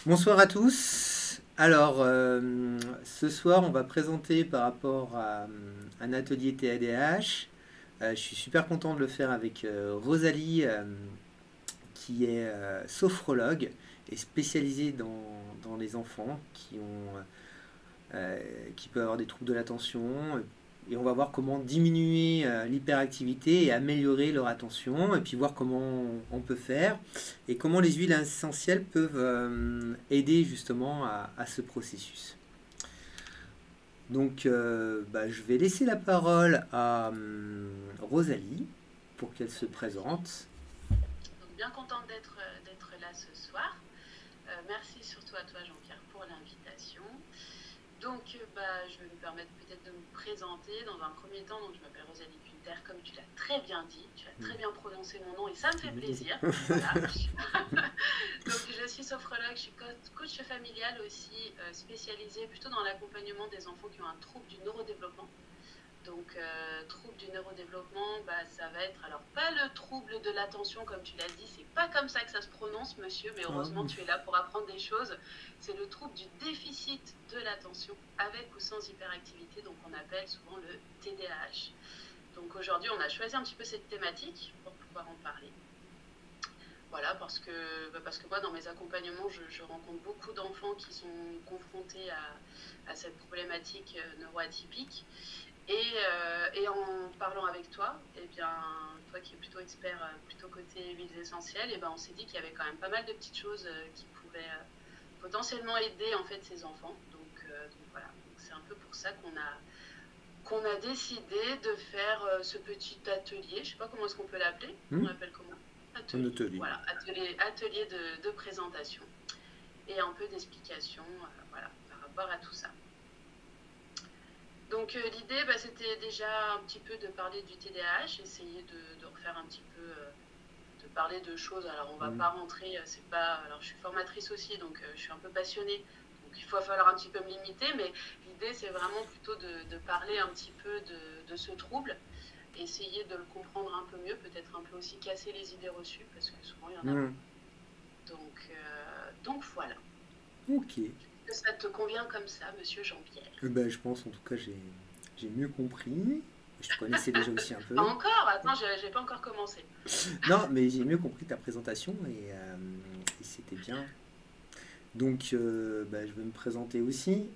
Bonsoir à tous. Alors, ce soir, on va présenter par rapport à un atelier TADH. Je suis super content de le faire avec Rosalie, qui est sophrologue et spécialisée dans les enfants qui peuvent avoir des troubles de l'attention. Et on va voir comment diminuer l'hyperactivité et améliorer leur attention, et puis voir comment on peut faire, et comment les huiles essentielles peuvent aider justement à ce processus. Donc, je vais laisser la parole à Rosalie pour qu'elle se présente. Donc bien contente d'être là ce soir. Merci surtout à toi Jean-Pierre pour l'invitation. Donc je vais me permettre peut-être de me présenter dans un premier temps. Donc je m'appelle Rosalie Kunter, comme tu l'as très bien dit, tu as très bien prononcé mon nom et ça me fait plaisir. Voilà. Donc je suis sophrologue, je suis coach familial aussi, spécialisée plutôt dans l'accompagnement des enfants qui ont un trouble du neurodéveloppement. Donc, trouble du neurodéveloppement, ça va être, alors pas le trouble de l'attention comme tu l'as dit, c'est pas comme ça que ça se prononce, monsieur, mais Ah, heureusement tu es là pour apprendre des choses. C'est le trouble du déficit de l'attention, avec ou sans hyperactivité, donc on appelle souvent le TDAH. Donc aujourd'hui, on a choisi un petit peu cette thématique pour pouvoir en parler. Voilà, parce que moi, dans mes accompagnements, je rencontre beaucoup d'enfants qui sont confrontés à cette problématique neuroatypique. Et en parlant avec toi, eh bien, toi qui es plutôt expert, plutôt côté huiles essentielles, on s'est dit qu'il y avait quand même pas mal de petites choses qui pouvaient potentiellement aider en fait ces enfants. Donc voilà, c'est un peu pour ça qu'on a décidé de faire ce petit atelier. Je ne sais pas comment est-ce qu'on peut l'appeler. On hmm, l'appelle comment? un Atelier. atelier. Voilà, atelier de présentation et un peu d'explication, voilà, par rapport à tout ça. Donc l'idée, c'était déjà un petit peu de parler du TDAH, essayer de refaire un petit peu, de parler de choses. Alors on va Hmm. pas rentrer, c'est pas. Alors je suis formatrice aussi, donc je suis un peu passionnée. Donc il va falloir un petit peu me limiter, mais l'idée c'est vraiment plutôt de parler un petit peu de ce trouble, essayer de le comprendre un peu mieux, peut-être un peu aussi casser les idées reçues, parce que souvent il y en a Hmm. beaucoup. Donc voilà. Ok. Est-ce que ça te convient comme ça, monsieur Jean-Pierre? Je pense en tout cas j'ai mieux compris. Je te connaissais déjà aussi un Pas peu. encore, attends, j'ai pas encore commencé. Non, mais j'ai mieux compris ta présentation et c'était bien. Donc, je vais me présenter aussi.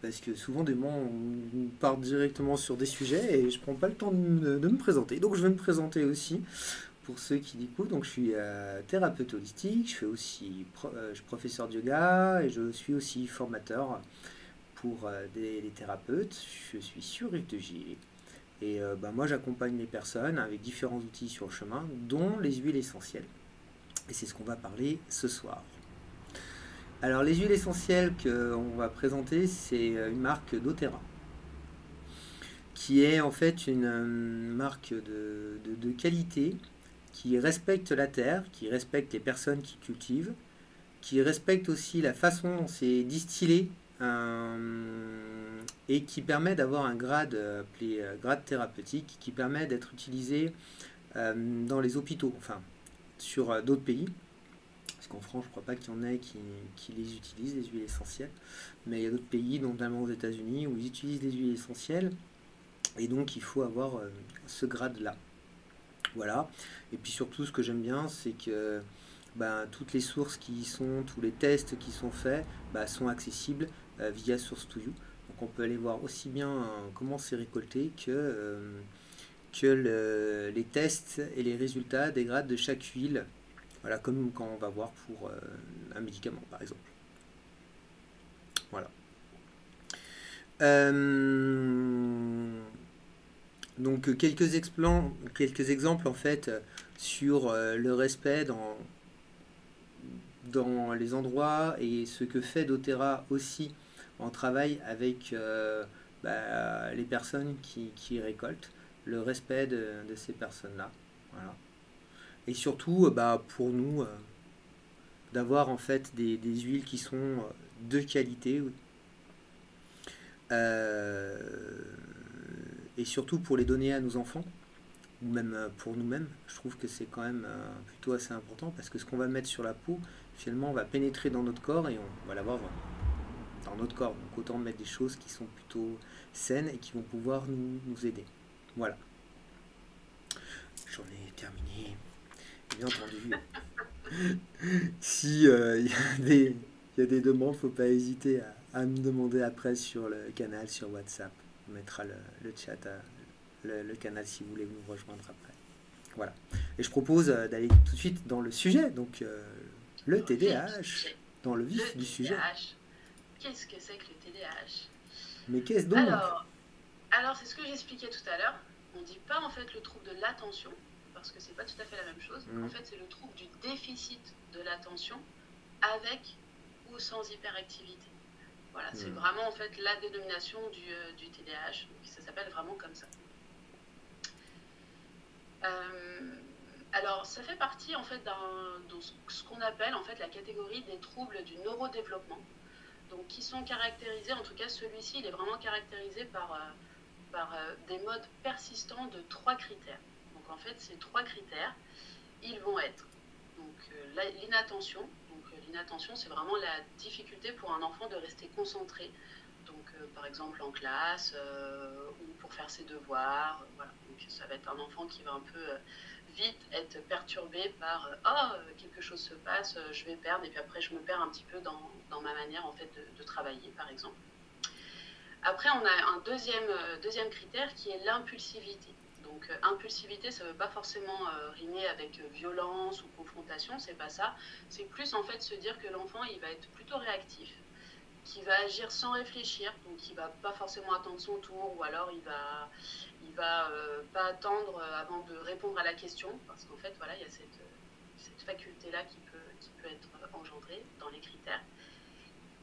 Parce que souvent, des moments, on part directement sur des sujets et je prends pas le temps de me présenter. Donc, je vais me présenter aussi pour ceux qui découvrent. Donc, je suis thérapeute holistique, je fais aussi je suis professeur de yoga et je suis aussi formateur pour les thérapeutes. Je suis sur UTG. Et moi, j'accompagne les personnes avec différents outils sur le chemin, dont les huiles essentielles. Et c'est ce qu'on va parler ce soir. Alors, les huiles essentielles qu'on va présenter, c'est une marque doTERRA, qui est en fait une marque de qualité, qui respecte la terre, qui respecte les personnes qui cultivent, qui respecte aussi la façon dont c'est distillé, et qui permet d'avoir un grade appelé grade thérapeutique, qui permet d'être utilisé dans les hôpitaux, enfin sur d'autres pays. Parce qu'en France, je ne crois pas qu'il y en ait qui les utilisent, les huiles essentielles. Mais il y a d'autres pays, notamment aux États-Unis, où ils utilisent les huiles essentielles. Et donc, il faut avoir ce grade-là. Voilà. Et puis surtout, ce que j'aime bien, c'est que toutes les sources qui y sont, tous les tests qui sont faits, sont accessibles via Source2You. Donc, on peut aller voir aussi bien comment c'est récolté que les tests et les résultats des grades de chaque huile. Voilà, comme quand on va voir pour un médicament, par exemple. Voilà. Donc quelques exemples en fait sur le respect dans les endroits et ce que fait doTERRA aussi en travail avec les personnes qui récoltent, le respect de ces personnes-là. Voilà. Et surtout pour nous d'avoir en fait des huiles qui sont de qualité, euh, et surtout pour les donner à nos enfants. ou même pour nous-mêmes, je trouve que c'est quand même plutôt assez important parce que ce qu'on va mettre sur la peau, finalement, va pénétrer dans notre corps et on va l'avoir dans notre corps. Donc autant mettre des choses qui sont plutôt saines et qui vont pouvoir nous aider. Voilà, j'en ai terminé. Bien entendu, si il y a des demandes, faut pas hésiter à me demander après sur le canal, sur WhatsApp. On mettra le chat, le canal si vous voulez nous rejoindre après. Voilà. Et je propose d'aller tout de suite dans le sujet, donc le TDAH, dans le vif du sujet. Qu'est-ce que c'est que le TDAH? Mais qu'est-ce donc? Alors c'est ce que j'expliquais tout à l'heure. On ne dit pas en fait le trouble de l'attention, parce que c'est pas tout à fait la même chose. En fait, c'est le trouble du déficit de l'attention avec ou sans hyperactivité. Voilà, c'est vraiment en fait la dénomination du TDAH. Donc, ça s'appelle vraiment comme ça. Alors, ça fait partie en fait de ce qu'on appelle en fait la catégorie des troubles du neurodéveloppement. Donc, qui sont caractérisés, en tout cas celui-ci, il est vraiment caractérisé par des modes persistants de 3 critères. Donc, en fait, ces 3 critères, ils vont être l'inattention. Donc, l'inattention, c'est vraiment la difficulté pour un enfant de rester concentré. Donc, par exemple, en classe ou pour faire ses devoirs. Voilà. Donc, ça va être un enfant qui va un peu vite être perturbé par quelque chose se passe, je vais perdre, et puis après, je me perds un petit peu dans ma manière en fait, de travailler, par exemple. Après, on a un deuxième critère qui est l'impulsivité. Donc, impulsivité, ça ne veut pas forcément rimer avec violence ou confrontation, c'est pas ça. C'est plus en fait se dire que l'enfant, il va être plutôt réactif, qui va agir sans réfléchir, donc il va pas forcément attendre son tour, ou alors il va pas attendre avant de répondre à la question, parce qu'en fait, voilà, il y a cette faculté-là qui peut être engendrée dans les critères.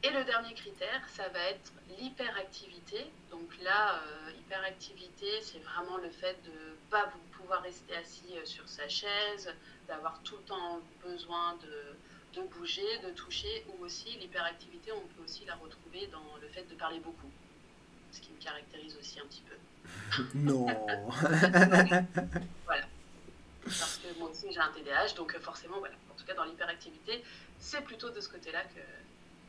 Et le dernier critère, ça va être l'hyperactivité. Donc là, hyperactivité, c'est vraiment le fait de ne pas pouvoir rester assis sur sa chaise, d'avoir tout le temps besoin de bouger, de toucher, ou aussi l'hyperactivité, on peut aussi la retrouver dans le fait de parler beaucoup, ce qui me caractérise aussi un petit peu. Non. Voilà. Parce que moi aussi j'ai un TDAH, donc forcément, voilà. En tout cas, dans l'hyperactivité, c'est plutôt de ce côté-là que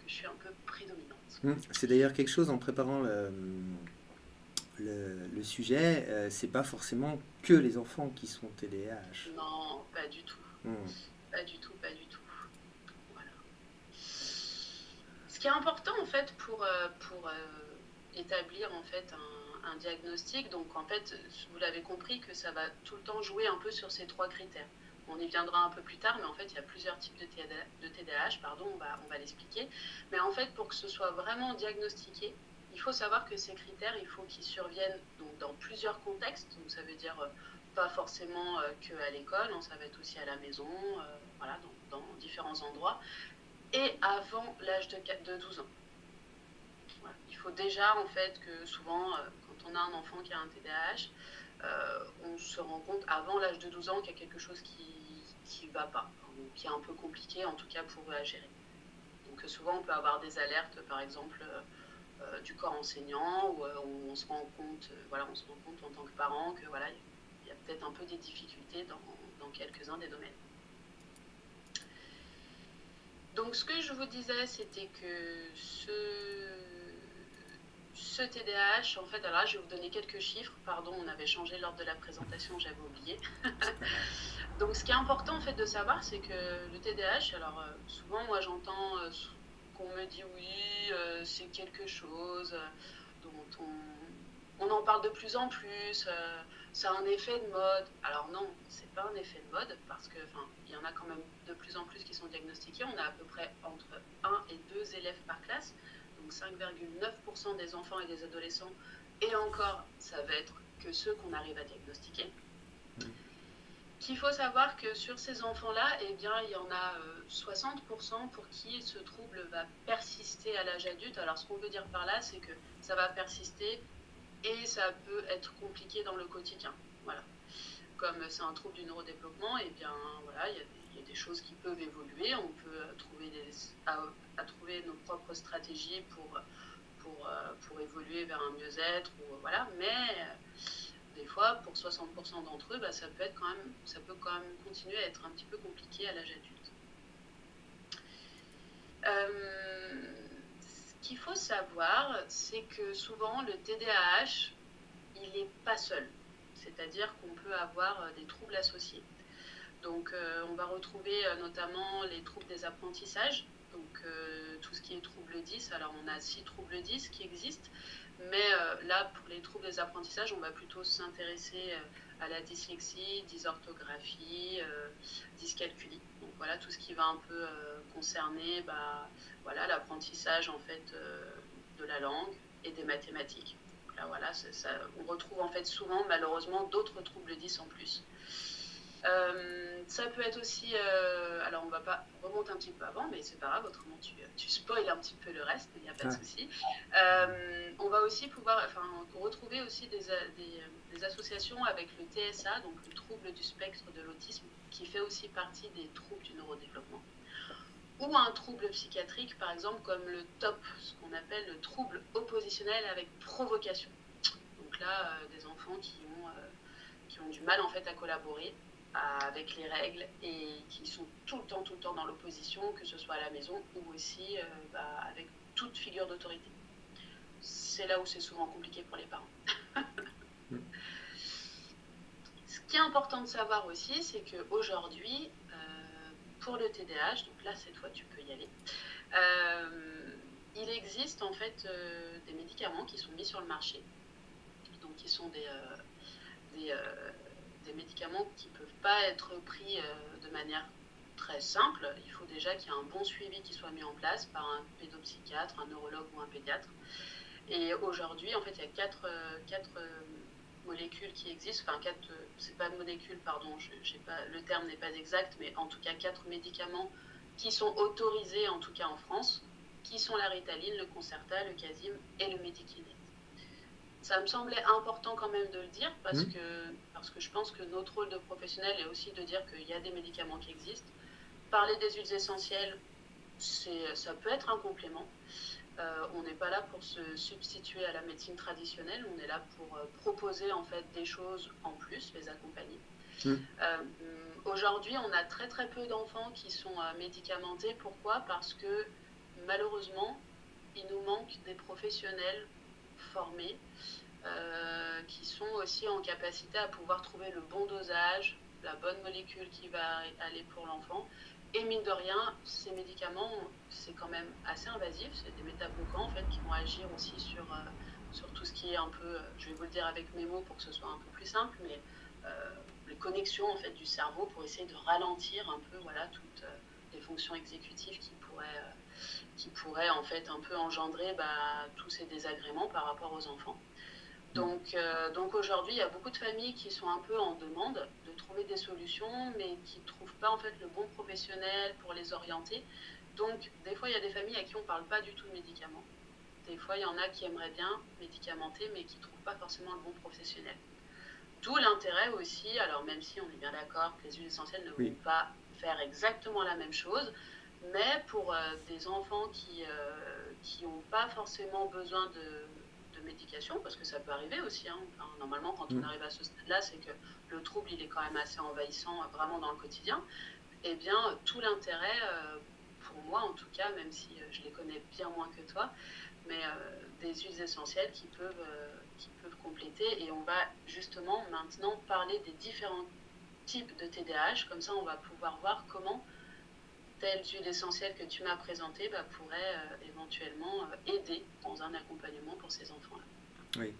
je suis un peu prédominante. C'est d'ailleurs quelque chose en préparant le sujet, c'est pas forcément que les enfants qui sont TDAH. Non, pas du tout. Pas du tout, pas du tout. Voilà. Ce qui est important en fait pour établir en fait un diagnostic, donc en fait vous l'avez compris que ça va tout le temps jouer un peu sur ces 3 critères. On y viendra un peu plus tard, mais en fait il y a plusieurs types de TDAH, on va l'expliquer. Mais en fait pour que ce soit vraiment diagnostiqué, il faut savoir que ces critères, il faut qu'ils surviennent donc, dans plusieurs contextes. Donc ça veut dire pas forcément qu'à l'école, hein, ça va être aussi à la maison, voilà, dans différents endroits, et avant l'âge de 12 ans. Voilà. Il faut déjà en fait que souvent, quand on a un enfant qui a un TDAH, on se rend compte avant l'âge de 12 ans qu'il y a quelque chose qui ne va pas, ou qui est un peu compliqué en tout cas pour eux à gérer. Donc souvent on peut avoir des alertes par exemple du corps enseignant où on se rend compte, on se rend compte en tant que parent que voilà, il y a peut-être un peu des difficultés dans quelques-uns des domaines. Donc ce que je vous disais, c'était que ce TDAH, en fait, alors là, je vais vous donner quelques chiffres. Pardon, on avait changé l'ordre de la présentation, j'avais oublié. Donc, ce qui est important, en fait, de savoir, c'est que le TDAH, alors, souvent, moi, j'entends qu'on me dit, oui, c'est quelque chose dont on en parle de plus en plus, ça a un effet de mode. Alors non, c'est pas un effet de mode, parce que, il y en a quand même de plus en plus qui sont diagnostiqués. On a à peu près entre 1 et 2 élèves par classe. Donc 5,9% des enfants et des adolescents, et encore, ça va être que ceux qu'on arrive à diagnostiquer. Qu'il faut savoir que sur ces enfants-là, eh bien, il y en a 60% pour qui ce trouble va persister à l'âge adulte. Alors, ce qu'on veut dire par là, c'est que ça va persister et ça peut être compliqué dans le quotidien. Voilà. Comme c'est un trouble du neurodéveloppement, eh bien, voilà, il y a des choses qui peuvent évoluer. On peut trouver nos propres stratégies pour évoluer vers un mieux-être, voilà. Mais des fois, pour 60% d'entre eux, bah, ça peut quand même continuer à être un petit peu compliqué à l'âge adulte. Ce qu'il faut savoir, c'est que souvent le TDAH, il n'est pas seul. C'est-à-dire qu'on peut avoir des troubles associés. Donc on va retrouver notamment les troubles des apprentissages, donc tout ce qui est trouble 10. Alors on a 6 troubles 10 qui existent, mais là pour les troubles des apprentissages, on va plutôt s'intéresser à la dyslexie, dysorthographie, dyscalculie. Donc voilà tout ce qui va un peu concerner voilà, l'apprentissage en fait de la langue et des mathématiques. Donc là voilà, on retrouve en fait souvent malheureusement d'autres troubles 10 en plus. Ça peut être aussi, alors on remonte un petit peu avant, mais c'est pas grave, autrement tu spoil un petit peu le reste, il n'y a pas de souci. On va aussi pouvoir retrouver aussi des associations avec le TSA, donc le trouble du spectre de l'autisme, qui fait aussi partie des troubles du neurodéveloppement. Ou un trouble psychiatrique, par exemple, comme le TOP, ce qu'on appelle le trouble oppositionnel avec provocation. Donc là, des enfants qui ont du mal en fait à collaborer avec les règles et qui sont tout le temps dans l'opposition, que ce soit à la maison ou aussi avec toute figure d'autorité. C'est là où c'est souvent compliqué pour les parents. Ce qui est important de savoir aussi, c'est qu'aujourd'hui, pour le TDAH, donc là cette fois tu peux y aller, il existe en fait des médicaments qui sont mis sur le marché, donc qui sont des médicaments qui ne peuvent pas être pris de manière très simple. Il faut déjà qu'il y ait un bon suivi qui soit mis en place par un pédopsychiatre, un neurologue ou un pédiatre. Et aujourd'hui, en fait, il y a quatre molécules qui existent, enfin c'est pas molécules, pardon, le terme n'est pas exact, mais en tout cas 4 médicaments qui sont autorisés, en tout cas en France, qui sont la Ritaline, le Concerta, le Casim et le Medikinet. Ça me semblait important quand même de le dire parce que je pense que notre rôle de professionnel est aussi de dire qu'il y a des médicaments qui existent. Parler des huiles essentielles, ça peut être un complément. On n'est pas là pour se substituer à la médecine traditionnelle, on est là pour proposer en fait des choses en plus, les accompagner. Aujourd'hui, on a très peu d'enfants qui sont médicamentés. Pourquoi ? Parce que malheureusement, il nous manque des professionnels formés qui sont aussi en capacité à pouvoir trouver le bon dosage, la bonne molécule qui va aller pour l'enfant. Et mine de rien, ces médicaments, c'est quand même assez invasif. C'est des métabloquants en fait, qui vont agir aussi sur tout ce qui est un peu, je vais vous le dire avec mes mots pour que ce soit un peu plus simple, mais les connexions en fait, du cerveau pour essayer de ralentir un peu voilà, toutes les fonctions exécutives qui pourraient en fait un peu engendrer tous ces désagréments par rapport aux enfants. Donc aujourd'hui, il y a beaucoup de familles qui sont un peu en demande de trouver des solutions, mais qui ne trouvent pas en fait le bon professionnel pour les orienter. Donc des fois, il y a des familles à qui on ne parle pas du tout de médicaments. Des fois, il y en a qui aimeraient bien médicamenter, mais qui ne trouvent pas forcément le bon professionnel. D'où l'intérêt aussi, alors même si on est bien d'accord que les huiles essentielles ne vont pas faire exactement la même chose, mais pour des enfants qui n'ont pas forcément besoin de médication, parce que ça peut arriver aussi. Enfin, normalement, quand on arrive à ce stade-là, c'est que le trouble, il est quand même assez envahissant, vraiment dans le quotidien. Eh bien, tout l'intérêt, pour moi en tout cas, même si je les connais bien moins que toi, mais des huiles essentielles qui peuvent compléter. Et on va justement maintenant parler des différents types de TDAH. Comme ça, on va pouvoir voir comment telle huile essentielle que tu m'as présentée pourrait éventuellement aider dans un accompagnement pour ces enfants-là. Oui,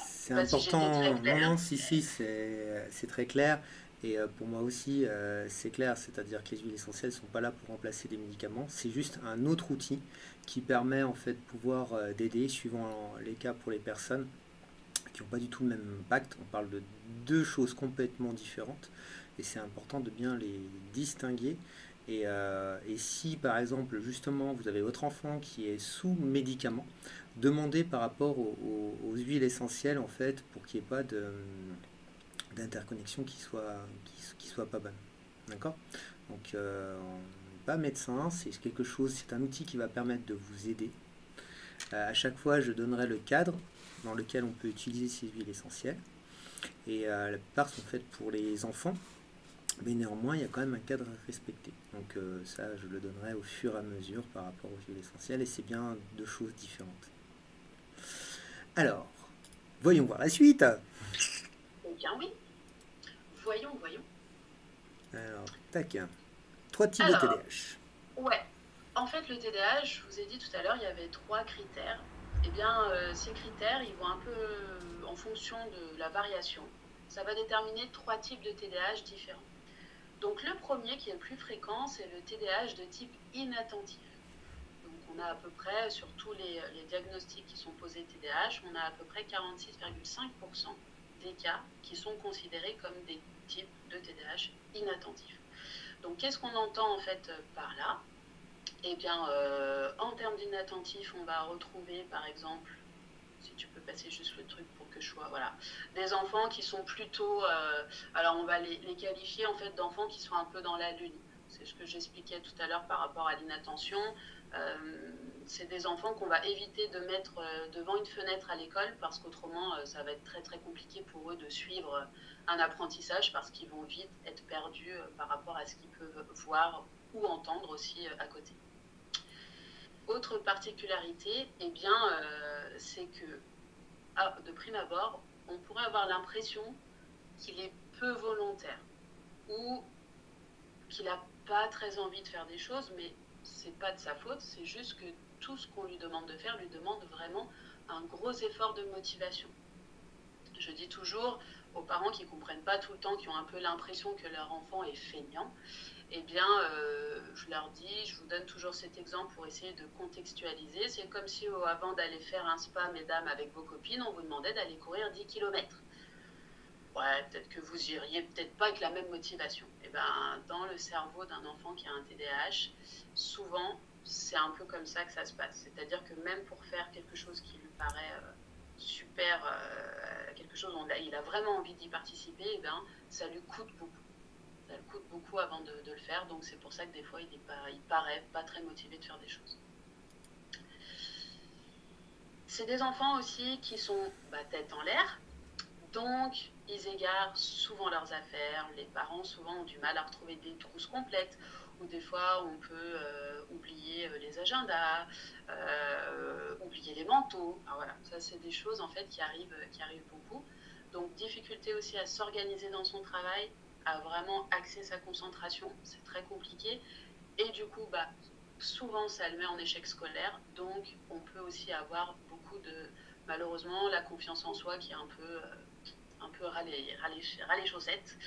c'est important. Non, si, c'est très clair. Et pour moi aussi, c'est clair. C'est-à-dire que les huiles essentielles ne sont pas là pour remplacer des médicaments. C'est juste un autre outil qui permet en fait de pouvoir d'aider, suivant les cas pour les personnes qui n'ont pas du tout le même impact. On parle de deux choses complètement différentes. Et c'est important de bien les distinguer. Et si par exemple justement vous avez votre enfant qui est sous médicament, demandez par rapport aux huiles essentielles en fait pour qu'il n'y ait pas d'interconnexion qui soit pas bonne. D'accord ? Donc on n'est pas médecin, c'est un outil qui va permettre de vous aider. À chaque fois je donnerai le cadre dans lequel on peut utiliser ces huiles essentielles. et la plupart sont faites pour les enfants, mais néanmoins il y a quand même un cadre à respecter. Donc ça je le donnerai au fur et à mesure par rapport aux huiles essentielles, et c'est bien deux choses différentes. Alors, voyons voir la suite. Eh bien oui, voyons. Alors, tac. 3 types de Alors, TDAH. ouais, en fait le TDAH, je vous ai dit tout à l'heure, il y avait 3 critères. Eh bien, ces critères, ils vont un peu en fonction de la variation. Ça va déterminer 3 types de TDAH différents. Donc le premier qui est le plus fréquent, c'est le TDAH de type inattentif. Donc on a à peu près, sur tous les diagnostics qui sont posés TDAH, on a à peu près 46,5% des cas qui sont considérés comme des types de TDAH inattentifs. Donc qu'est-ce qu'on entend en fait par là? Eh bien, en termes d'inattentif, on va retrouver par exemple, si tu peux passer juste le truc pour que je sois, voilà, des enfants qui sont plutôt, alors on va les qualifier en fait d'enfants qui sont un peu dans la lune. C'est ce que j'expliquais tout à l'heure par rapport à l'inattention. C'est des enfants qu'on va éviter de mettre devant une fenêtre à l'école parce qu'autrement ça va être très très compliqué pour eux de suivre un apprentissage parce qu'ils vont vite être perdus par rapport à ce qu'ils peuvent voir ou entendre aussi à côté. Autre particularité, eh bien, c'est que de prime abord, on pourrait avoir l'impression qu'il est peu volontaire ou qu'il n'a pas très envie de faire des choses, mais c'est pas de sa faute, c'est juste que tout ce qu'on lui demande de faire lui demande vraiment un gros effort de motivation. Je dis toujours aux parents qui ne comprennent pas tout le temps, qui ont un peu l'impression que leur enfant est feignant, eh bien, je leur dis, je vous donne toujours cet exemple pour essayer de contextualiser. C'est comme si avant d'aller faire un spa, mesdames, avec vos copines, on vous demandait d'aller courir 10 km. Ouais, peut-être que vous iriez peut-être pas avec la même motivation. Et ben, dans le cerveau d'un enfant qui a un TDAH, souvent, c'est un peu comme ça que ça se passe. C'est-à-dire que même pour faire quelque chose qui lui paraît super, quelque chose où il a vraiment envie d'y participer, et ben, ça lui coûte beaucoup. Ça le coûte beaucoup avant de le faire, donc c'est pour ça que des fois il paraît pas très motivé de faire des choses. C'est des enfants aussi qui sont tête en l'air, donc ils égarent souvent leurs affaires. Les parents souvent ont du mal à retrouver des trousses complètes, ou des fois on peut oublier les agendas, oublier les manteaux. Alors voilà, ça c'est des choses en fait qui arrivent beaucoup. Donc difficulté aussi à s'organiser dans son travail, à vraiment axer sa concentration, c'est très compliqué. Et du coup, souvent ça le met en échec scolaire, donc on peut aussi avoir beaucoup de, malheureusement, la confiance en soi qui est un peu ras les chaussettes,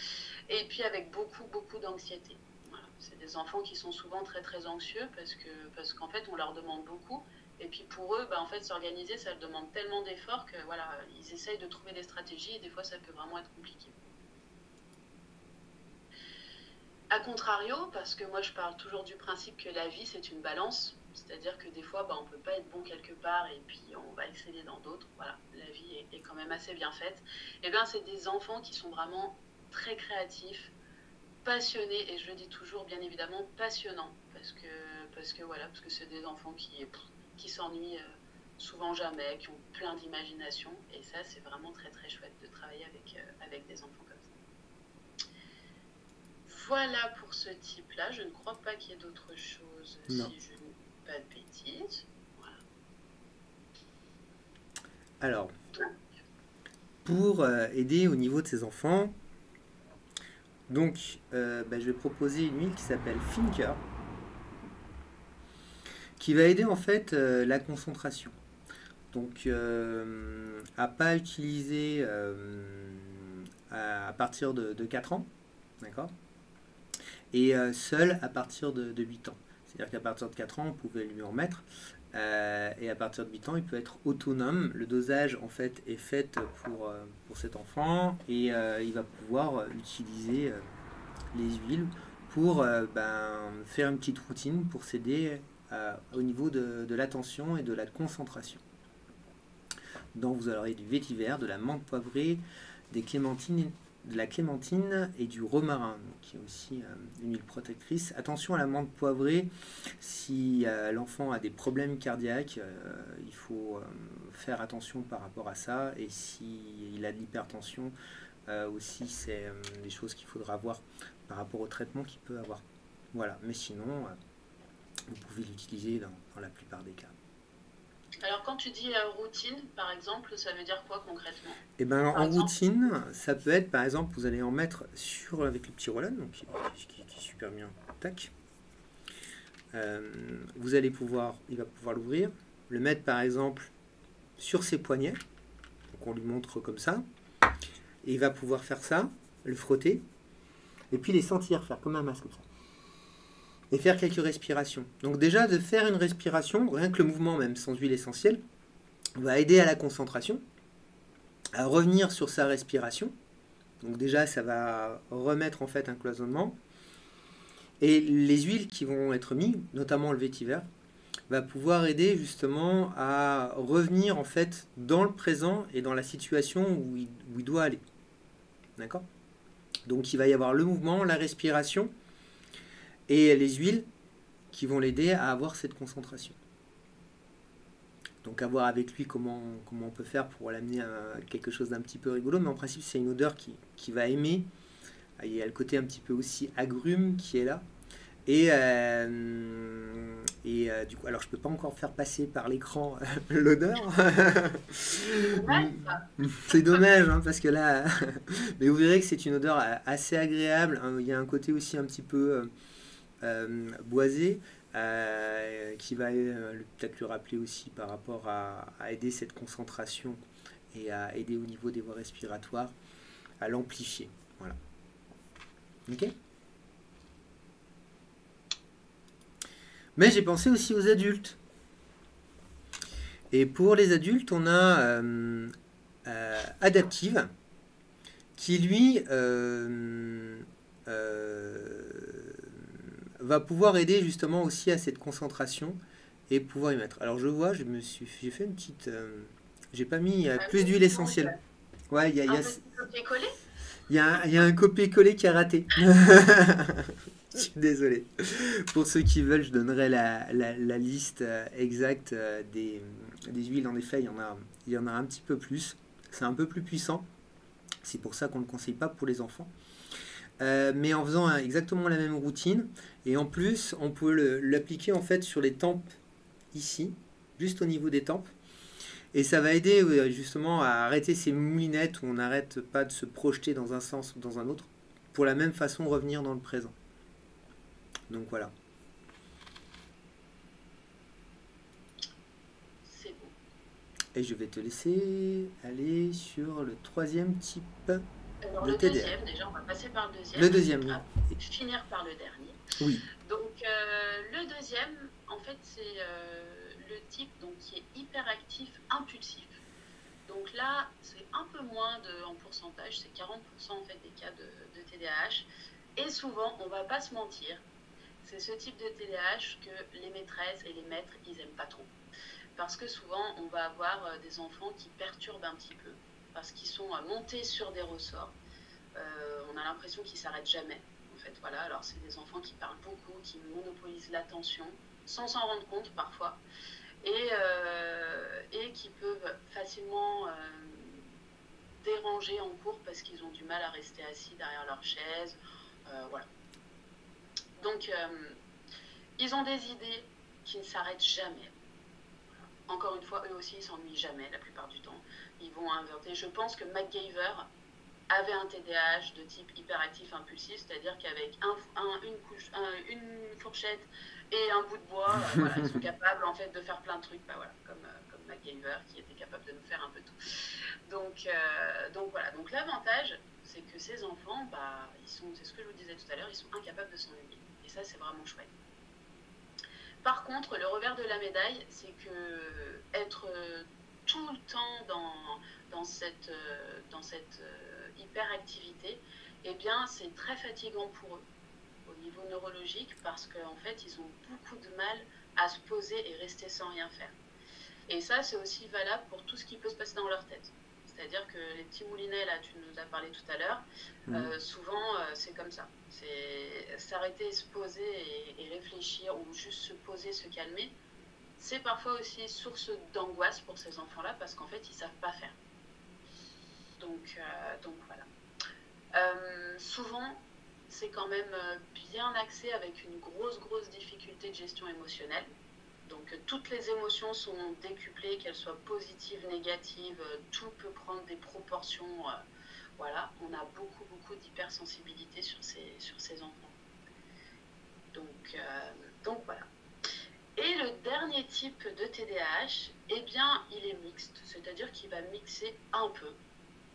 et puis avec beaucoup d'anxiété. Voilà. C'est des enfants qui sont souvent très très anxieux parce qu'en fait on leur demande beaucoup, et puis pour eux, en fait s'organiser ça leur demande tellement d'efforts que voilà, ils essayent de trouver des stratégies et des fois ça peut vraiment être compliqué. A contrario, parce que moi je parle toujours du principe que la vie c'est une balance, c'est-à-dire que des fois on ne peut pas être bon quelque part et puis on va exceller dans d'autres. Voilà, la vie est quand même assez bien faite. Et bien c'est des enfants qui sont vraiment très créatifs, passionnés, et je le dis toujours bien évidemment passionnants, parce que c'est des enfants qui s'ennuient souvent jamais, qui ont plein d'imagination, et ça c'est vraiment très très chouette de travailler avec des enfants comme ça. Voilà pour ce type-là. Je ne crois pas qu'il y ait d'autres choses, Non. si je ne dis pas de bêtises. Voilà. Alors, pour aider au niveau de ces enfants, donc je vais proposer une huile qui s'appelle Thinker, qui va aider en fait la concentration. Donc à pas utiliser à partir de 4 ans, d'accord, et seul à partir de 8 ans. C'est-à-dire qu'à partir de 4 ans, on pouvait lui en mettre, et à partir de 8 ans, il peut être autonome. Le dosage, en fait, est fait pour cet enfant, et il va pouvoir utiliser les huiles pour faire une petite routine pour s'aider au niveau de l'attention et de la concentration. Donc vous aurez du vétiver, de la menthe poivrée, des clémentines, de la clémentine et du romarin, qui est aussi une huile protectrice. Attention à la menthe poivrée, si l'enfant a des problèmes cardiaques, il faut faire attention par rapport à ça, et s'il a de l'hypertension, aussi, c'est des choses qu'il faudra voir par rapport au traitement qu'il peut avoir. Voilà, mais sinon, vous pouvez l'utiliser dans la plupart des cas. Alors, quand tu dis routine, par exemple, ça veut dire quoi concrètement? Et ben Par en exemple, routine, ça peut être par exemple, vous allez en mettre sur avec le petit Roland, donc qui est super bien. Tac. Vous allez pouvoir, il va pouvoir l'ouvrir, le mettre par exemple sur ses poignets. Donc on lui montre comme ça. Et il va pouvoir faire ça, le frotter, et puis les sentir, faire comme un masque comme ça. Et faire quelques respirations. Donc déjà de faire une respiration, rien que le mouvement même sans huile essentielle, va aider à la concentration, à revenir sur sa respiration. Donc déjà ça va remettre en fait un cloisonnement. Et les huiles qui vont être mises, notamment le vétiver, va pouvoir aider justement à revenir en fait dans le présent et dans la situation où il doit aller. D'accord? Donc il va y avoir le mouvement, la respiration et les huiles qui vont l'aider à avoir cette concentration. Donc à voir avec lui comment on peut faire pour l'amener à quelque chose d'un petit peu rigolo, mais en principe c'est une odeur qui va aimer. Il y a le côté un petit peu aussi agrume qui est là. Et du coup, alors je peux pas encore faire passer par l'écran l'odeur. ouais, ça. C'est dommage, hein, parce que là, mais vous verrez que c'est une odeur assez agréable. Il y a un côté aussi un petit peu boisé qui va peut-être le rappeler aussi par rapport à aider cette concentration et à aider au niveau des voies respiratoires à l'amplifier. Voilà. Ok. Mais j'ai pensé aussi aux adultes. Et pour les adultes, on a Adaptive, qui lui va pouvoir aider justement aussi à cette concentration et pouvoir y mettre. Alors je vois, j'ai fait une petite, j'ai pas mis Un plus d'huile petit donc, essentielle. Ouais, un petit copier-coller. il y a un copier-coller qui a raté. Je suis désolé. Pour ceux qui veulent, je donnerai la liste exacte des huiles. En effet, il y en a un petit peu plus. C'est un peu plus puissant. C'est pour ça qu'on ne le conseille pas pour les enfants. Mais en faisant exactement la même routine. Et en plus, on peut l'appliquer en fait sur les tempes ici, juste au niveau des tempes. Et ça va aider justement à arrêter ces moulinettes où on n'arrête pas de se projeter dans un sens ou dans un autre. Pour la même façon, revenir dans le présent. Donc voilà. C'est beau. Et je vais te laisser aller sur le troisième type Alors, de le TDA. deuxième, déjà, on va passer par le deuxième. Le deuxième, On oui. va finir par le dernier. Oui. Donc, le deuxième, en fait, c'est le type donc, qui est hyperactif impulsif. Donc là, c'est un peu moins en pourcentage, c'est 40% en fait des cas de TDAH. Et souvent, on va pas se mentir, c'est ce type de TDAH que les maîtresses et les maîtres, ils aiment pas trop. Parce que souvent, on va avoir des enfants qui perturbent un petit peu, parce qu'ils sont montés sur des ressorts. On a l'impression qu'ils s'arrêtent jamais. En fait, voilà. Alors, c'est des enfants qui parlent beaucoup, qui monopolisent l'attention, sans s'en rendre compte parfois, et qui peuvent facilement déranger en cours parce qu'ils ont du mal à rester assis derrière leur chaise. Voilà. Donc, ils ont des idées qui ne s'arrêtent jamais. Encore une fois, eux aussi, ils s'ennuient jamais la plupart du temps. Ils vont inventer. Je pense que MacGyver avait un TDAH de type hyperactif impulsif, c'est-à-dire qu'avec une fourchette et un bout de bois, voilà, ils sont capables en fait de faire plein de trucs, voilà, comme MacGyver qui était capable de nous faire un peu tout. Donc voilà. Donc l'avantage, c'est que ces enfants, c'est ce que je vous disais tout à l'heure, ils sont incapables de s'ennuyer. Et ça, c'est vraiment chouette. Par contre, le revers de la médaille, c'est que être tout le temps dans cette hyperactivité, eh bien, c'est très fatigant pour eux au niveau neurologique parce qu'en fait, ils ont beaucoup de mal à se poser et rester sans rien faire. Et ça, c'est aussi valable pour tout ce qui peut se passer dans leur tête. C'est-à-dire que les petits moulinets, là, tu nous as parlé tout à l'heure, souvent, c'est comme ça. C'est s'arrêter, se poser et réfléchir, ou juste se poser, se calmer. C'est parfois aussi source d'angoisse pour ces enfants-là, parce qu'en fait, ils ne savent pas faire. Donc voilà. Souvent, c'est quand même bien axé avec une grosse difficulté de gestion émotionnelle. Donc toutes les émotions sont décuplées, qu'elles soient positives, négatives, tout peut prendre des proportions. Voilà, on a beaucoup d'hypersensibilité sur ces enfants. Donc voilà. Et le dernier type de TDAH, eh bien, il est mixte, c'est-à-dire qu'il va mixer un peu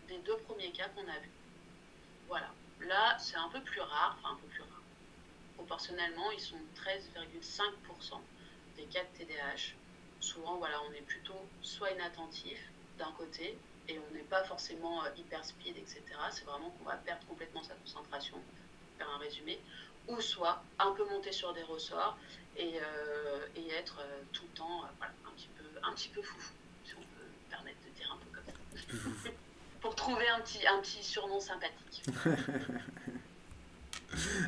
des deux premiers cas qu'on a vus. Voilà. Là, c'est un peu plus rare, enfin un peu plus rare. Proportionnellement, ils sont 13,5% des cas de TDAH. Souvent, voilà, on est plutôt soit inattentif d'un côté, et on n'est pas forcément hyper speed, etc. C'est vraiment qu'on va perdre complètement sa concentration, pour faire un résumé, ou soit un peu monter sur des ressorts et être tout le temps voilà, un petit peu foufou, si on peut me permettre de dire un peu comme ça. Pour trouver un petit surnom sympathique.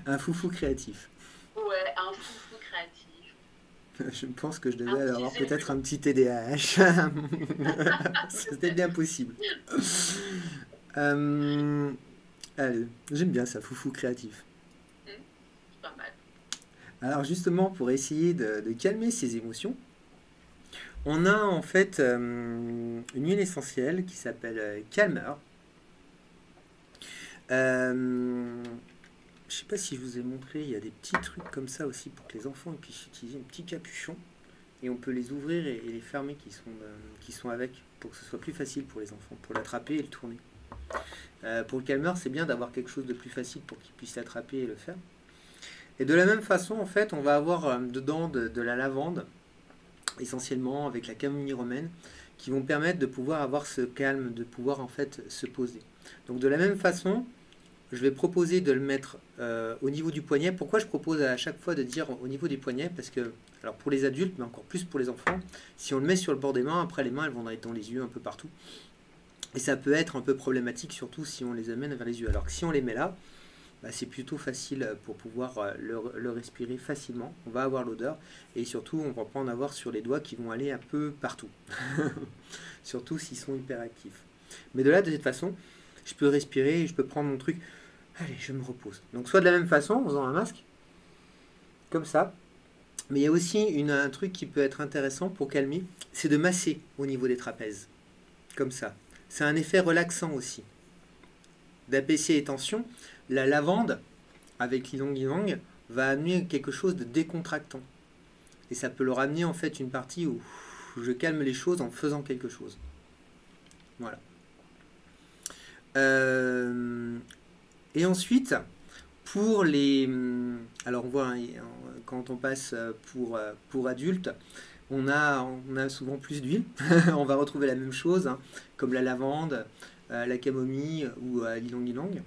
Un foufou créatif. Ouais, un foufou créatif. Je pense que je devais avoir peut-être un petit TDAH. C'était bien possible. Allez, j'aime bien ça, foufou créatif. Pas mal. Alors justement, pour essayer de calmer ses émotions, on a en fait une huile essentielle qui s'appelle Calmer. Je sais pas si je vous ai montré, il y a des petits trucs comme ça aussi pour que les enfants puissent utiliser un petit capuchon. Et on peut les ouvrir et les fermer qui sont avec pour que ce soit plus facile pour les enfants, pour l'attraper et le tourner. Pour le calmeur, c'est bien d'avoir quelque chose de plus facile pour qu'ils puissent l'attraper et le faire. Et de la même façon, en fait, on va avoir dedans de la lavande, essentiellement avec la camomille romaine, qui vont permettre de pouvoir avoir ce calme, de pouvoir en fait se poser. Donc de la même façon, je vais proposer de le mettre au niveau du poignet. Pourquoi je propose à chaque fois de dire au niveau des poignets? Parce que, alors pour les adultes, mais encore plus pour les enfants, si on le met sur le bord des mains, après les mains, elles vont être dans les yeux un peu partout. Et ça peut être un peu problématique, surtout si on les amène vers les yeux. Alors que si on les met là, bah, c'est plutôt facile pour pouvoir le respirer facilement. On va avoir l'odeur et surtout, on ne va pas en avoir sur les doigts qui vont aller un peu partout. Surtout s'ils sont hyperactifs. Mais de là, de cette façon, je peux respirer et je peux prendre mon truc. Allez, je me repose. Donc soit de la même façon, en faisant un masque, comme ça. Mais il y a aussi un truc qui peut être intéressant pour calmer, c'est de masser au niveau des trapèzes. Comme ça. C'est un effet relaxant aussi. D'apaiser les tensions. La lavande, avec l'ylang-ylang, va amener quelque chose de décontractant. Et ça peut leur amener en fait une partie où je calme les choses en faisant quelque chose. Voilà. Et ensuite, pour les... Alors on voit, hein, quand on passe pour adultes, on a souvent plus d'huile. On va retrouver la même chose, hein, comme la lavande, la camomille ou l'ylang-ylang.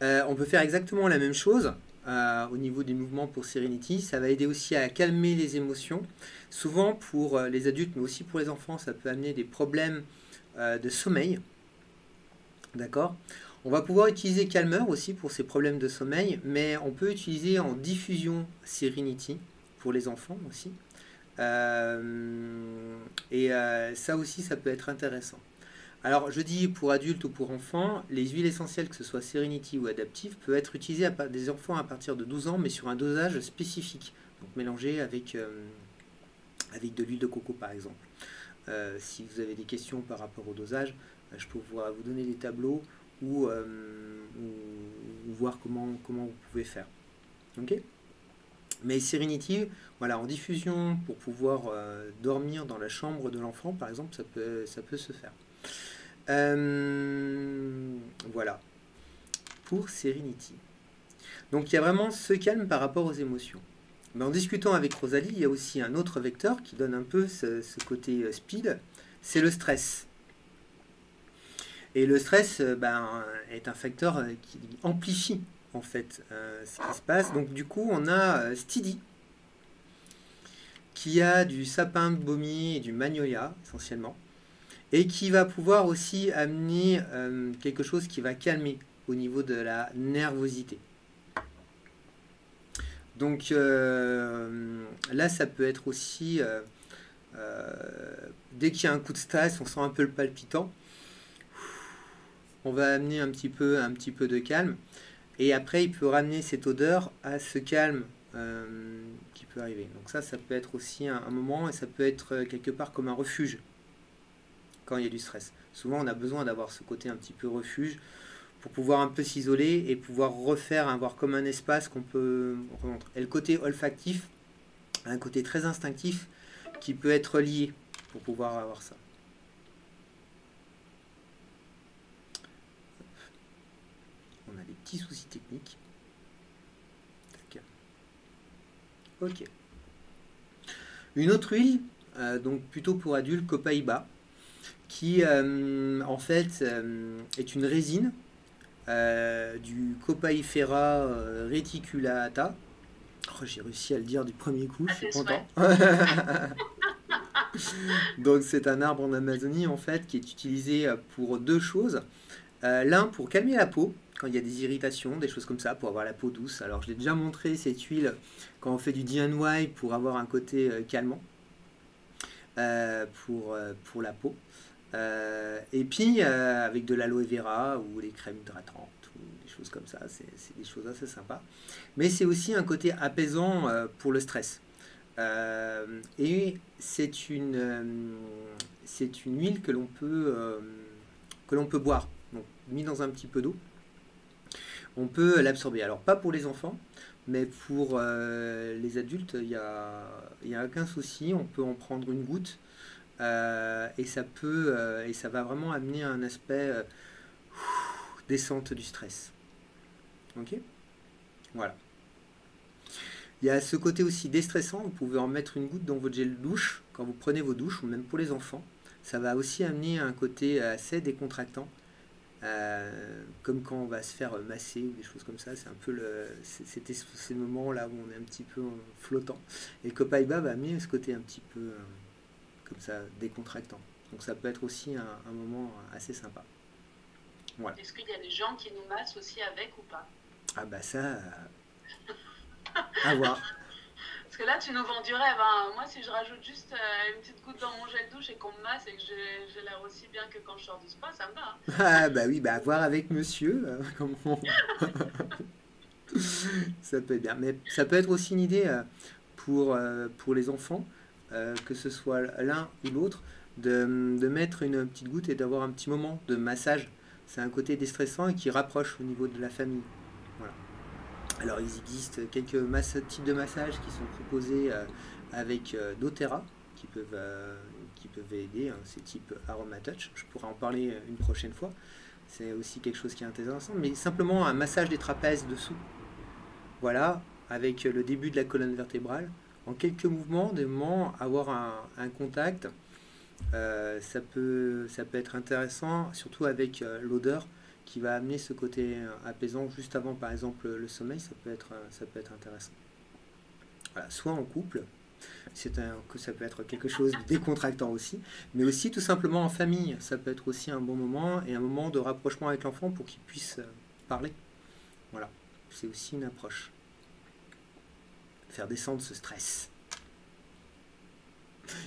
On peut faire exactement la même chose au niveau des mouvements pour Serenity. Ça va aider aussi à calmer les émotions. Souvent pour les adultes, mais aussi pour les enfants, ça peut amener des problèmes de sommeil. D'accord ? On va pouvoir utiliser Calmer aussi pour ces problèmes de sommeil, mais on peut utiliser en diffusion Serenity pour les enfants aussi. Ça aussi, ça peut être intéressant. Alors, je dis pour adultes ou pour enfants, les huiles essentielles, que ce soit Serenity ou Adaptive, peuvent être utilisées à des enfants à partir de 12 ans, mais sur un dosage spécifique. Donc, mélangé avec de l'huile de coco, par exemple. Si vous avez des questions par rapport au dosage, je peux vous donner des tableaux ou voir comment vous pouvez faire. Ok ? Mais Serenity, voilà, en diffusion pour pouvoir dormir dans la chambre de l'enfant, par exemple, ça peut se faire. Voilà, pour Serenity. Donc il y a vraiment ce calme par rapport aux émotions. Mais en discutant avec Rosalie, il y a aussi un autre vecteur qui donne un peu ce côté speed, c'est le stress. Et le stress est un facteur qui amplifie en fait ce qui se passe. Donc du coup, on a Steady, qui a du sapin de Baumier et du magnolia essentiellement, et qui va pouvoir aussi amener quelque chose qui va calmer au niveau de la nervosité. Donc là, ça peut être aussi, dès qu'il y a un coup de stress, on sent un peu le palpitant. on va amener un petit peu de calme. Et après, il peut ramener cette odeur à ce calme qui peut arriver. Donc ça peut être aussi un moment, et ça peut être quelque part comme un refuge quand il y a du stress. Souvent, on a besoin d'avoir ce côté un petit peu refuge pour pouvoir un peu s'isoler et pouvoir refaire, avoir comme un espace qu'on peut remontrer. Et le côté olfactif, un côté très instinctif qui peut être lié pour pouvoir avoir ça. On a des petits soucis techniques. Tac. Ok. Une autre huile, donc plutôt pour adultes, Copaiba, qui en fait est une résine du Copaifera reticulata. Oh, j'ai réussi à le dire du premier coup, je suis content. Donc c'est un arbre en Amazonie en fait qui est utilisé pour deux choses. L'un pour calmer la peau quand il y a des irritations, des choses comme ça, pour avoir la peau douce. Alors je l'ai déjà montré cette huile quand on fait du DIY pour avoir un côté calmant pour la peau. Et puis avec de l'aloe vera ou des crèmes hydratantes ou des choses comme ça, c'est des choses assez sympas. Mais c'est aussi un côté apaisant pour le stress. Et c'est une huile que l'on peut boire. Donc, mis dans un petit peu d'eau, on peut l'absorber. Alors pas pour les enfants, mais pour les adultes, il y a aucun souci. On peut en prendre une goutte et ça va vraiment amener un aspect descente du stress. Ok, voilà. Il y a ce côté aussi déstressant, vous pouvez en mettre une goutte dans votre gel douche quand vous prenez vos douches, ou même pour les enfants. Ça va aussi amener un côté assez décontractant, comme quand on va se faire masser ou des choses comme ça. C'est un peu c'était ces moments là où on est un petit peu flottant. Et Copaiba va amener ce côté un petit peu comme ça décontractant. Donc ça peut être aussi un moment assez sympa. Voilà. Est-ce qu'il y a des gens qui nous massent aussi avec ou pas? Ah bah ça... à voir. Parce que là, tu nous vends du rêve. Hein. Moi, si je rajoute juste une petite goutte dans mon gel douche et qu'on me masse et que j'ai l'air aussi bien que quand je sors du spa, ça me va. Hein. Ah bah oui, bah à voir avec monsieur. Comment ça peut être bien. Mais ça peut être aussi une idée pour les enfants, que ce soit l'un ou l'autre, de mettre une petite goutte et d'avoir un petit moment de massage. C'est un côté déstressant et qui rapproche au niveau de la famille. Voilà. Alors il existe quelques types de massages qui sont proposés avec doTERRA qui peuvent aider, hein, c'est type Aromatouch. Je pourrais en parler une prochaine fois. C'est aussi quelque chose qui est intéressant, mais simplement un massage des trapèzes dessous. Voilà, avec le début de la colonne vertébrale. En quelques mouvements, des moments, avoir un contact, ça peut être intéressant, surtout avec l'odeur qui va amener ce côté apaisant juste avant, par exemple, le sommeil, ça peut être intéressant. Voilà, soit en couple, ça peut être quelque chose de décontractant aussi, mais aussi tout simplement en famille, ça peut être aussi un bon moment et un moment de rapprochement avec l'enfant pour qu'il puisse parler. Voilà, c'est aussi une approche. Faire descendre ce stress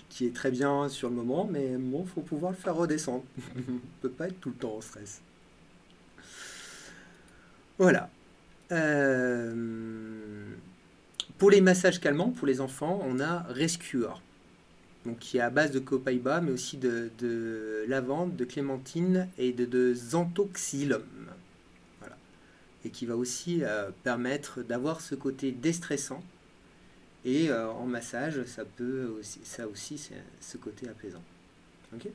qui est très bien sur le moment, mais bon, faut pouvoir le faire redescendre. On peut pas être tout le temps en stress. Voilà. Pour les massages calmants, pour les enfants, on a Rescuer, donc qui est à base de Copaiba, mais aussi de lavande, de clémentine et de xanthoxylum. Voilà. Et qui va aussi permettre d'avoir ce côté déstressant. Et en massage, ça aussi, c'est ce côté apaisant. Ok ?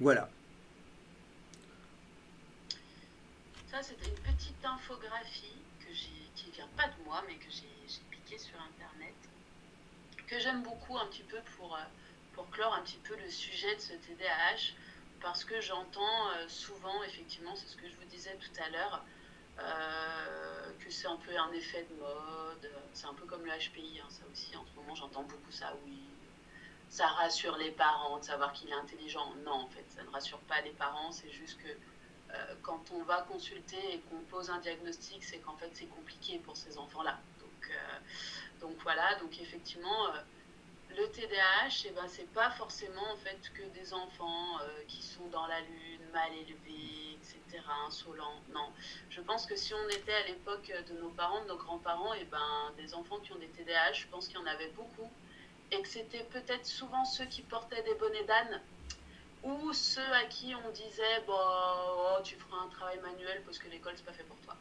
Voilà. Ça, c'était une petite infographie qui vient pas de moi, mais que j'ai piquée sur Internet, que j'aime beaucoup un petit peu pour clore un petit peu le sujet de ce TDAH, parce que j'entends souvent, effectivement, c'est ce que je vous disais tout à l'heure, que c'est un peu un effet de mode, c'est un peu comme le HPI, hein, ça aussi, en ce moment j'entends beaucoup ça, oui, ça rassure les parents de savoir qu'il est intelligent. Non, en fait, ça ne rassure pas les parents, c'est juste que quand on va consulter et qu'on pose un diagnostic, c'est qu'en fait c'est compliqué pour ces enfants-là. Donc voilà, donc effectivement, le TDAH, eh ben, c'est pas forcément en fait que des enfants qui sont dans la lune, mal élevés, etc., insolents. Non, je pense que si on était à l'époque de nos parents, de nos grands-parents, et ben, des enfants qui ont des TDAH, je pense qu'il y en avait beaucoup, et que c'était peut-être souvent ceux qui portaient des bonnets d'âne, ou ceux à qui on disait, bon, oh, tu feras un travail manuel parce que l'école, c'est pas fait pour toi.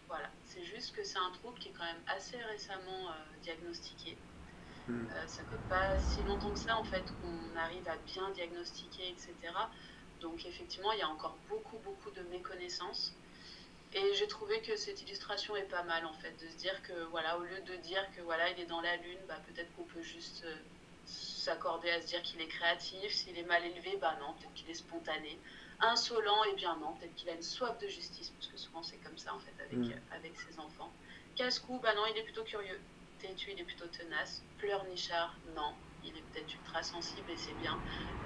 Voilà, c'est juste que c'est un trouble qui est quand même assez récemment diagnostiqué. Mm. Ça fait pas si longtemps que ça, en fait, qu'on arrive à bien diagnostiquer, etc. Donc, effectivement, il y a encore beaucoup, beaucoup de méconnaissances. Et j'ai trouvé que cette illustration est pas mal, en fait, de se dire que, voilà, au lieu de dire que, voilà, il est dans la lune, bah, peut-être qu'on peut juste s'accorder à se dire qu'il est créatif. S'il est mal élevé, bah non, peut-être qu'il est spontané. Insolent, eh bien non, peut-être qu'il a une soif de justice, parce que souvent c'est comme ça, en fait, Mm. avec ses enfants. Casse-cou, bah non, il est plutôt curieux. Têtu, il est plutôt tenace. Pleurnichard, non, il est peut-être ultra sensible et c'est bien.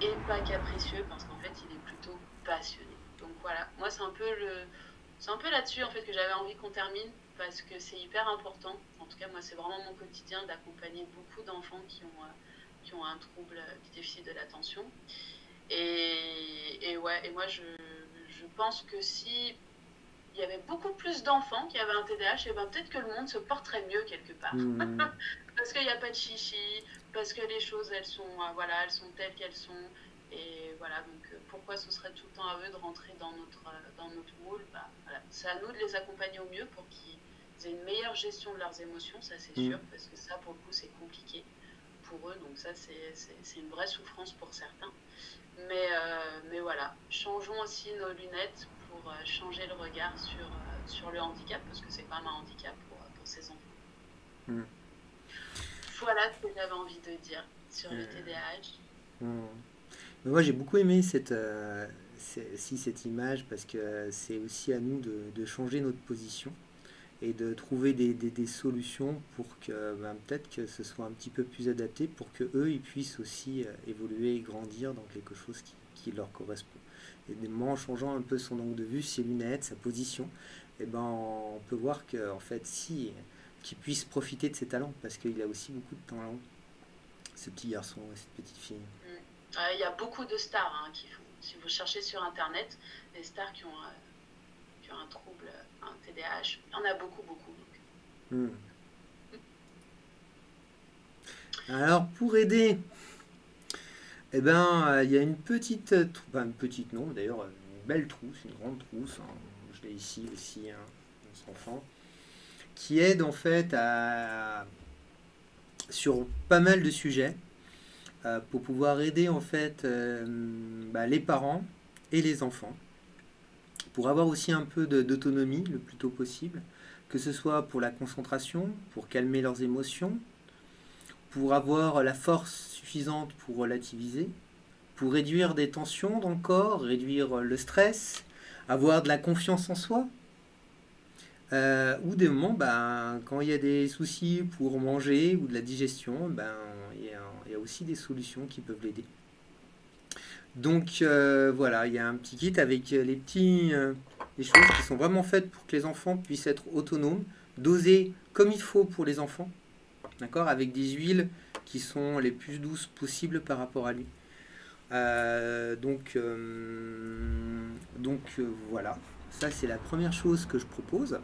Et pas capricieux, parce qu'en fait, il est plutôt passionné. Donc voilà, moi c'est un peu là-dessus en fait que j'avais envie qu'on termine parce que c'est hyper important. En tout cas, moi, c'est vraiment mon quotidien d'accompagner beaucoup d'enfants qui ont un trouble du déficit de l'attention. Et ouais, et moi, je pense que si il y avait beaucoup plus d'enfants qui avaient un TDAH, et ben peut-être que le monde se porterait mieux quelque part. Mm. Parce qu'il n'y a pas de chichi, parce que les choses, elles sont, voilà, elles sont telles qu'elles sont. Et voilà, donc pourquoi ce serait tout le temps à eux de rentrer dans notre moule, bah, voilà. C'est à nous de les accompagner au mieux pour qu'ils aient une meilleure gestion de leurs émotions, ça c'est Mm. sûr, parce que ça, pour le coup, c'est compliqué pour eux. Donc ça, c'est une vraie souffrance pour certains. Mais voilà, changeons aussi nos lunettes pour changer le regard sur le handicap, parce que c'est quand même un handicap pour ces enfants. Mm. Voilà ce que j'avais envie de dire sur le Euh, TDAH. mm. Mais moi, j'ai beaucoup aimé cette image parce que c'est aussi à nous de changer notre position et de trouver des solutions pour que ben, peut-être que ce soit un petit peu plus adapté pour que eux ils puissent aussi évoluer et grandir dans quelque chose qui leur correspond. Et des moments, en changeant un peu son angle de vue, ses lunettes, sa position, et ben on peut voir que en fait si qu'il puisse profiter de ses talents parce qu'il a aussi beaucoup de talent, ce petit garçon et cette petite fille. Il y a beaucoup de stars qui font. Si vous cherchez sur internet, des stars qui ont un trouble, un TDAH, il y en a beaucoup, beaucoup. Donc. Hmm. Alors pour aider, eh ben il y a une petite, enfin une petite non d'ailleurs une belle trousse, une grande trousse, hein, je l'ai ici aussi, hein, cet enfant, qui aide en fait sur pas mal de sujets pour pouvoir aider en fait bah, les parents et les enfants pour avoir aussi un peu d'autonomie le plus tôt possible, que ce soit pour la concentration, pour calmer leurs émotions, pour avoir la force suffisante pour relativiser, pour réduire des tensions dans le corps, réduire le stress, avoir de la confiance en soi, ou des moments, ben, quand il y a des soucis pour manger ou de la digestion, ben, il y a aussi des solutions qui peuvent l'aider. Donc voilà, il y a un petit kit avec les choses qui sont vraiment faites pour que les enfants puissent être autonomes, dosées comme il faut pour les enfants, d'accord, avec des huiles qui sont les plus douces possibles par rapport à lui. Voilà, ça c'est la première chose que je propose.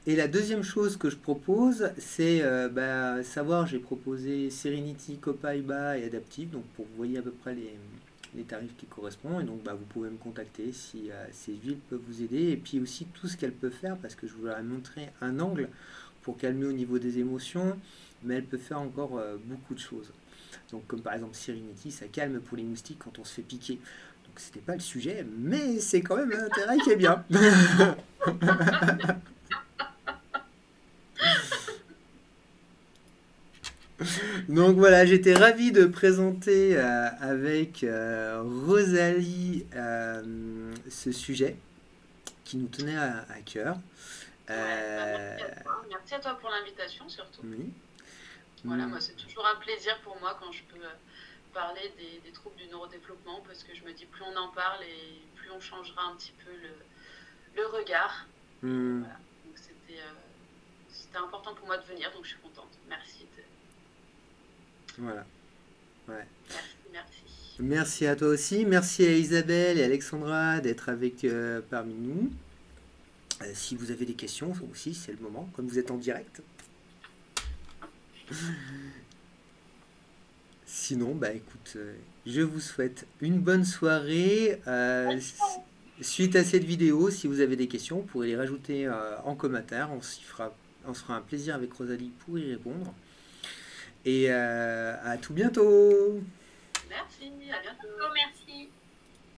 Et la deuxième chose que je propose, c'est savoir, j'ai proposé Serenity, Copaiba et Adaptive, donc pour vous voyez à peu près les tarifs qui correspondent, et donc bah, vous pouvez me contacter si ces huiles peuvent vous aider, et puis aussi tout ce qu'elles peuvent faire, parce que je vous ai montré un angle pour calmer au niveau des émotions, mais elle peut faire encore beaucoup de choses. Donc comme par exemple Serenity, ça calme pour les moustiques quand on se fait piquer. Donc c'était pas le sujet, mais c'est quand même un intérêt qui est bien. Donc voilà, j'étais ravi de présenter avec Rosalie ce sujet qui nous tenait à cœur. Ouais, bah Euh, merci à toi. Merci à toi pour l'invitation surtout. oui. Voilà, Mm. moi c'est toujours un plaisir pour moi quand je peux parler des troubles du neurodéveloppement parce que je me dis plus on en parle et plus on changera un petit peu le regard. Et Mm. voilà, donc c'était c'était important pour moi de venir, donc je suis contente. Merci. Voilà. Ouais. Merci. Merci à toi aussi. Merci à Isabelle et Alexandra d'être avec parmi nous. Si vous avez des questions aussi, c'est le moment, comme vous êtes en direct. Sinon, bah écoute, je vous souhaite une bonne soirée. Suite à cette vidéo, si vous avez des questions, vous pourrez les rajouter en commentaire. On se fera un plaisir avec Rosalie pour y répondre. Et à tout bientôt. Merci, à bientôt. Merci.